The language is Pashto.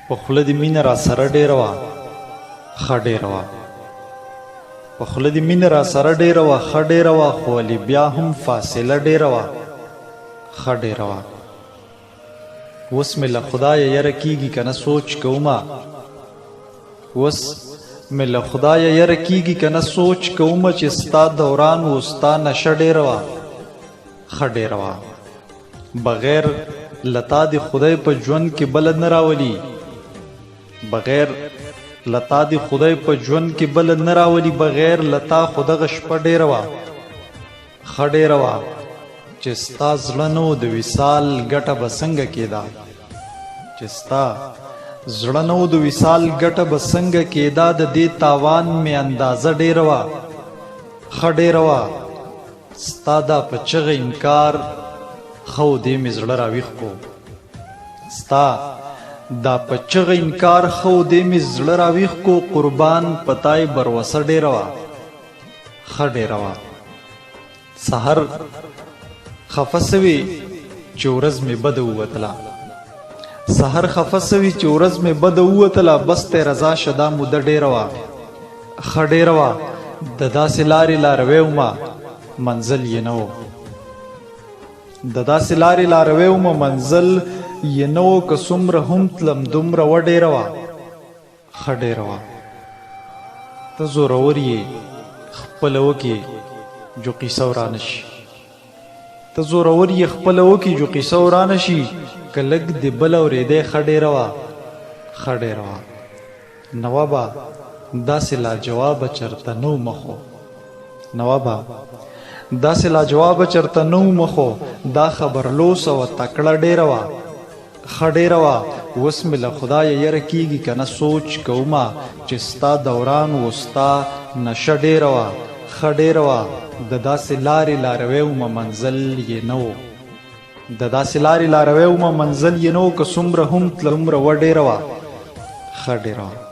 په خوله دې مینه را سره ډېره وه ښه ډېره وه په خوله دې مینه را سره ډېره وه ښه ډېره وه خو ولې بیا هم فاصله ډېره وه ښه ډېره وه اوس مې له خدایه یره کېږي که نه سوچ کومه اوس مې له خدایه یره کېږي که نه سوچ کومه چې ستا دوران و ستا نشه ډېره وه ښه ډېره وه بغیر له تا د خدای په ژوند کې بله نه راولي بغیر له تا د خدای په ژوند کې بله نه راولي بغیر له تا خو دغه شپه ډېره وه ښه ډېره وه چې ستا زړه نه و د وصال ګټه به څنګه کېده چې ستا زړه نه و د وصال ګټه به څنګه کېده د دې تاوان مې اندازه ډېره وه ښه ډېره وه ستا دا په چغه انکار ښه و دې مې زړه راویښ کو ستا دا په چغه انکار ښه و دې مې زړه راویښ کو قربان پتای بروسه ډېره وه ښه ډېره وه سحر خفه سوې چې ورځ مې بده ووتله سحر خفه سوې چې ورځ مې بده ووتله بس ته رضا شه دا موده ډېره وه ښه ډېره وه د داسې لارې لاروی ومه منزل یې نه و د داسې لارې لاروی ومه منزل یې نه و که څومره هم تلم دومره و ډېره وه ښه ډېره وه ته زورور یې خپله وکې جو قیصه ورانه شي ته زورور یې خپله وکې جو قیصه ورانه شي که لږ د بل اورېدی ښه ډېره وه ښه ډېره وه نوابه داسې لاجوابه چرته نه و مخو نوابه داسې لاجوابه چرته نه و مخو دا خبرلوسه و تکړه ډېره وه ښه ډېره وه اوس مې له خدایه یره کېږي که نه سوچ کومه چې ستا دوران و ستا نشه ډېره وه ښه ډېره وه د داسې لارې لاروی ومه منزل یې نه و د داسې لارې لاروی ومه منزل یې نه و که څومره هم تله دومره و ډېره وه ښه ډېره وه